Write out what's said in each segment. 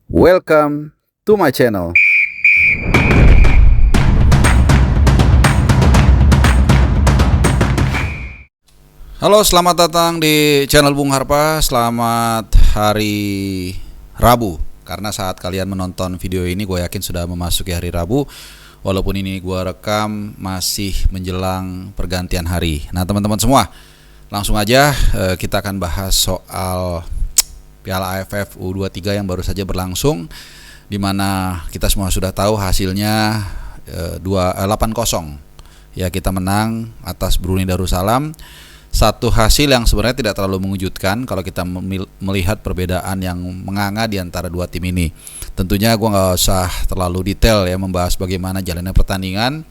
Welcome to my channel. Halo, selamat datang di channel Bung Harpa. Selamat hari Rabu. Karena saat kalian menonton video ini, gue yakin sudah memasuki hari Rabu. Walaupun ini gue rekam masih menjelang pergantian hari. Nah, teman-teman semua, langsung aja kita akan bahas soal Piala AFF U23 yang baru saja berlangsung, di mana kita semua sudah tahu hasilnya 8-0. Ya, kita menang atas Brunei Darussalam. Satu hasil yang sebenarnya tidak terlalu mengejutkan kalau kita melihat perbedaan yang menganga di antara dua tim ini. Tentunya gue nggak usah terlalu detail ya membahas bagaimana jalannya pertandingan,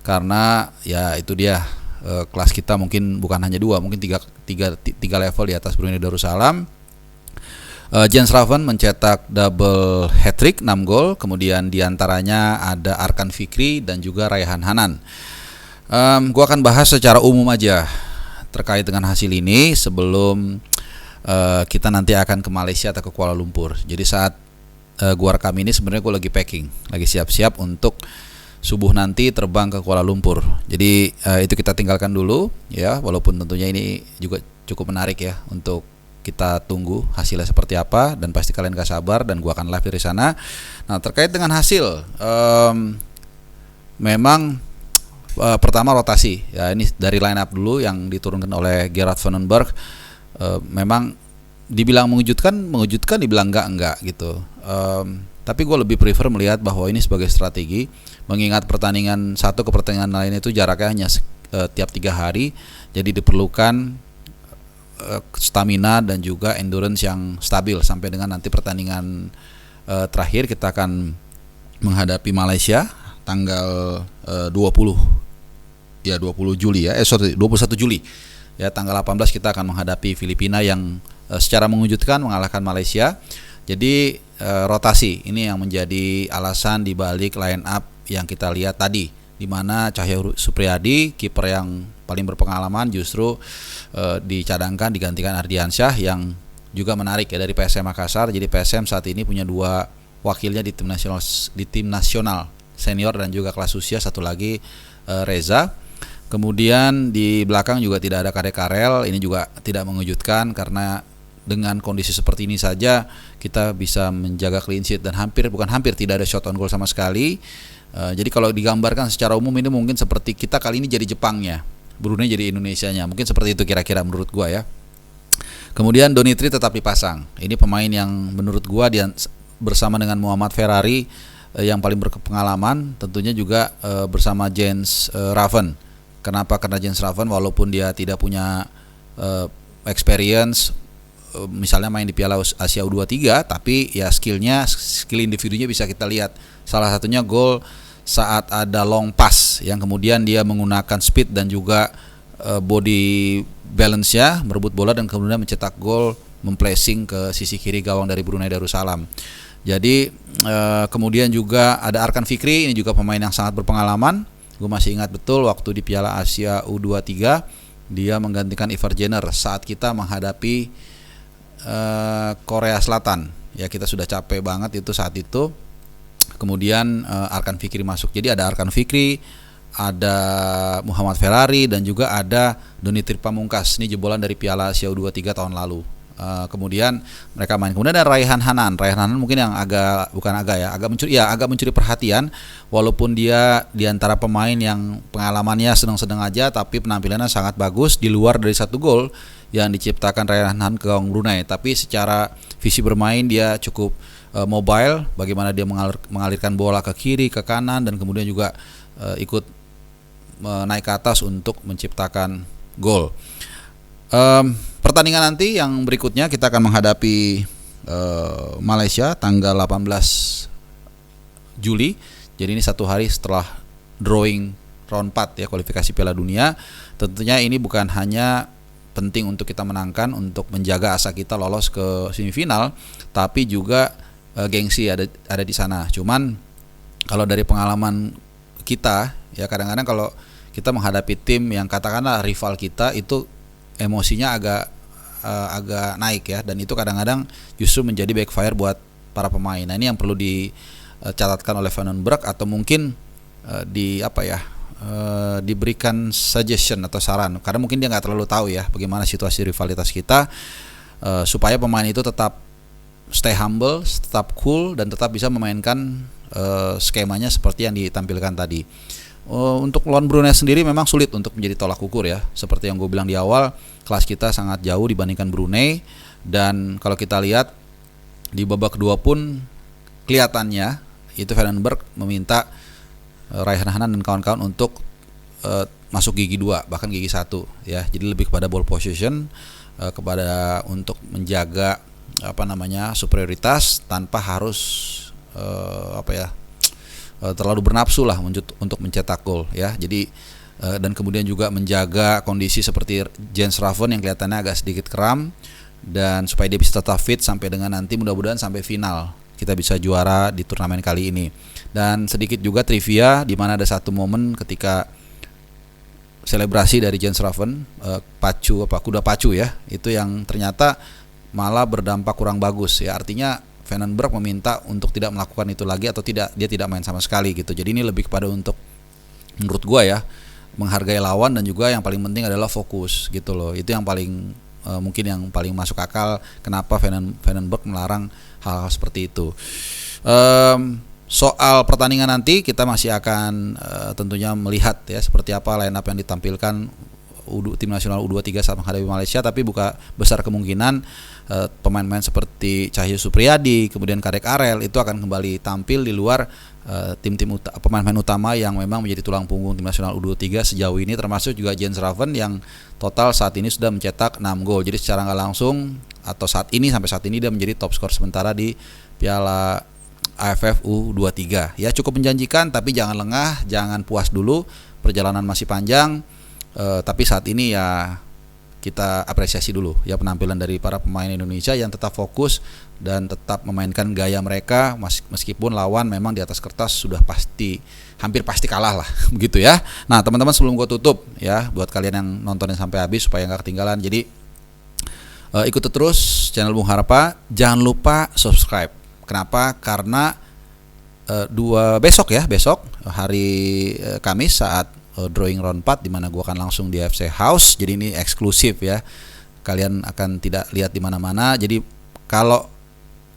karena ya itu dia, kelas kita mungkin bukan hanya dua, mungkin tiga level di atas Brunei Darussalam. Jens Raven mencetak double hat-trick 6 gol, kemudian diantaranya ada Arkan Fikri dan juga Raihan Hanan. Gue akan bahas secara umum aja terkait dengan hasil ini sebelum kita nanti akan ke Malaysia atau ke Kuala Lumpur. Jadi saat gue rekam ini sebenarnya gue lagi packing, lagi siap-siap untuk subuh nanti terbang ke Kuala Lumpur. Jadi itu kita tinggalkan dulu ya, walaupun tentunya ini juga cukup menarik ya untuk kita tunggu hasilnya seperti apa, dan pasti kalian gak sabar dan gua akan live dari sana. Nah, terkait dengan hasil, memang pertama rotasi ya, ini dari line up dulu yang diturunkan oleh Gerard Vandenberg. Memang dibilang mengejutkan, dibilang enggak gitu. Tapi gue lebih prefer melihat bahwa ini sebagai strategi, mengingat pertandingan satu ke pertandingan lain itu jaraknya hanya tiap 3 hari, jadi diperlukan stamina dan juga endurance yang stabil sampai dengan nanti pertandingan terakhir. Kita akan menghadapi Malaysia tanggal 20 Juli ya, 21 Juli ya. Tanggal 18 kita akan menghadapi Filipina yang secara mengejutkan mengalahkan Malaysia. Jadi rotasi ini yang menjadi alasan di balik line up yang kita lihat tadi, di mana Cahya Supriyadi, kiper yang paling berpengalaman, justru dicadangkan digantikan Ardiansyah yang juga menarik ya dari PSM Makassar. Jadi PSM saat ini punya 2 wakilnya di tim nasional senior dan juga kelas usia, satu lagi Reza. Kemudian di belakang juga tidak ada Kadek Karel. Ini juga tidak mengejutkan karena dengan kondisi seperti ini saja kita bisa menjaga clean sheet dan tidak ada shot on goal sama sekali. Jadi kalau digambarkan secara umum ini mungkin seperti kita kali ini jadi Jepangnya, Brunei jadi Indonesianya, mungkin seperti itu kira-kira menurut gua ya. Kemudian Donitri tetap dipasang. Ini pemain yang menurut gua bersama dengan Muhammad Ferrari yang paling berpengalaman, tentunya juga bersama Jens Raven. Kenapa? Karena Jens Raven walaupun dia tidak punya experience misalnya main di Piala Asia U23, tapi ya skill individunya bisa kita lihat. Salah satunya gol saat ada long pass yang kemudian dia menggunakan speed dan juga body balance-nya merebut bola dan kemudian mencetak gol, memplacing ke sisi kiri gawang dari Brunei Darussalam. Jadi kemudian juga ada Arkan Fikri, ini juga pemain yang sangat berpengalaman. Gue masih ingat betul waktu di Piala Asia U23 dia menggantikan Ivar Jenner saat kita menghadapi Korea Selatan. Ya, kita sudah capek banget itu saat itu. Kemudian Arkan Fikri masuk. Jadi ada Arkan Fikri, ada Muhammad Ferrari, dan juga ada Donitri Pamungkas. Ini jebolan dari Piala Asia U23 tahun lalu. Kemudian mereka main. Kemudian ada Raihan Hanan. Raihan Hanan mungkin yang agak mencuri perhatian, walaupun dia di antara pemain yang pengalamannya sedang-sedang aja, tapi penampilannya sangat bagus di luar dari 1 gol yang diciptakan Raihan Hanan ke gawang Brunei. Tapi secara visi bermain dia cukup mobile, bagaimana dia mengalirkan bola ke kiri, ke kanan, dan kemudian juga ikut naik ke atas untuk menciptakan gol. Pertandingan nanti yang berikutnya kita akan menghadapi Malaysia tanggal 18 Juli. Jadi ini 1 hari setelah drawing round 4 ya, kualifikasi Piala Dunia. Tentunya ini bukan hanya penting untuk kita menangkan, untuk menjaga asa kita lolos ke semifinal, tapi juga gengsi ada di sana. Cuman kalau dari pengalaman kita ya, kadang-kadang kalau kita menghadapi tim yang katakanlah rival kita, itu emosinya agak naik ya, dan itu kadang-kadang justru menjadi backfire buat para pemain. Nah ini yang perlu dicatatkan oleh Vandenberg, atau mungkin diberikan suggestion atau saran, karena mungkin dia nggak terlalu tahu ya bagaimana situasi rivalitas kita, supaya pemain itu tetap stay humble, tetap cool, dan tetap bisa memainkan skemanya seperti yang ditampilkan tadi. Untuk lawan Brunei sendiri memang sulit untuk menjadi tolak ukur ya, seperti yang gue bilang di awal, kelas kita sangat jauh dibandingkan Brunei. Dan kalau kita lihat di babak kedua pun kelihatannya itu Vandenberg meminta Raihan Hanan dan kawan-kawan untuk masuk gigi 2 bahkan gigi 1 ya. Jadi lebih kepada ball position, kepada untuk menjaga superioritas tanpa harus terlalu bernafsu lah untuk mencetak gol ya. Jadi dan kemudian juga menjaga kondisi seperti Jens Raven yang kelihatannya agak sedikit kram, dan supaya dia bisa tetap fit sampai dengan nanti mudah-mudahan sampai final kita bisa juara di turnamen kali ini. Dan sedikit juga trivia, di mana ada satu momen ketika selebrasi dari Jens Raven, kuda pacu ya, itu yang ternyata malah berdampak kurang bagus ya. Artinya Vandenberg meminta untuk tidak melakukan itu lagi, atau dia tidak main sama sekali gitu. Jadi ini lebih kepada untuk, menurut gua ya, menghargai lawan, dan juga yang paling penting adalah fokus gitu loh. Itu yang paling mungkin yang paling masuk akal kenapa Vandenberg melarang hal-hal seperti itu. Soal pertandingan nanti kita masih akan tentunya melihat ya seperti apa line up yang ditampilkan tim nasional U23 saat menghadapi Malaysia, tapi besar kemungkinan pemain-pemain seperti Cahyo Supriyadi, kemudian Karek Arel itu akan kembali tampil di luar pemain-pemain utama yang memang menjadi tulang punggung tim nasional U23 sejauh ini, termasuk juga Jens Raven yang total saat ini sudah mencetak 6 gol. Jadi secara nggak langsung atau sampai saat ini dia menjadi top skor sementara di Piala AFF U23. Ya cukup menjanjikan, tapi jangan lengah, jangan puas dulu, perjalanan masih panjang. Tapi saat ini ya kita apresiasi dulu ya penampilan dari para pemain Indonesia yang tetap fokus dan tetap memainkan gaya mereka, meskipun lawan memang di atas kertas sudah hampir pasti kalah lah begitu ya. Nah teman-teman, sebelum gue tutup ya, buat kalian yang nontonin sampai habis supaya nggak ketinggalan, jadi ikuti terus channel Bung Harpa, jangan lupa subscribe. Kenapa? Karena besok hari Kamis saat drawing round 4, di mana gue akan langsung di FC House. Jadi ini eksklusif ya, kalian akan tidak lihat di mana-mana. Jadi kalau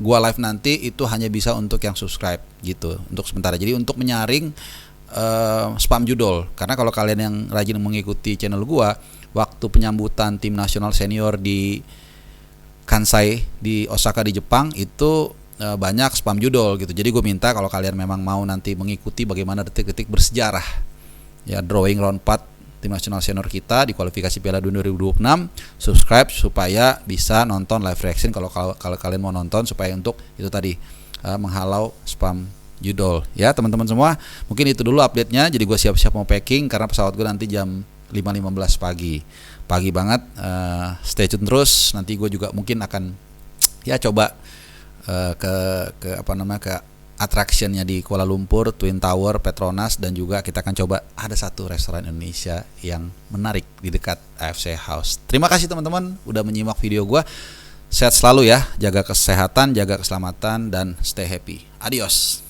gue live nanti itu hanya bisa untuk yang subscribe gitu untuk sementara. Jadi untuk menyaring spam judul, karena kalau kalian yang rajin mengikuti channel gue, waktu penyambutan tim nasional senior di Kansai di Osaka di Jepang itu banyak spam judul gitu. Jadi gue minta kalau kalian memang mau nanti mengikuti bagaimana detik-detik bersejarah ya drawing round 4 tim nasional senior kita di kualifikasi Piala Dunia 2026, subscribe supaya bisa nonton live reaction kalau kalian mau nonton, supaya untuk itu tadi menghalau spam judul ya teman-teman semua. Mungkin itu dulu update-nya. Jadi gue siap-siap mau packing karena pesawat gue nanti jam 5.15 pagi banget. Stay tune terus, nanti gue juga mungkin akan ya coba ke attraction-nya di Kuala Lumpur, Twin Tower, Petronas, dan juga kita akan coba ada satu restoran Indonesia yang menarik di dekat AFC House. Terima kasih teman-teman udah menyimak video gue. Sehat selalu ya, jaga kesehatan, jaga keselamatan, dan stay happy. Adios.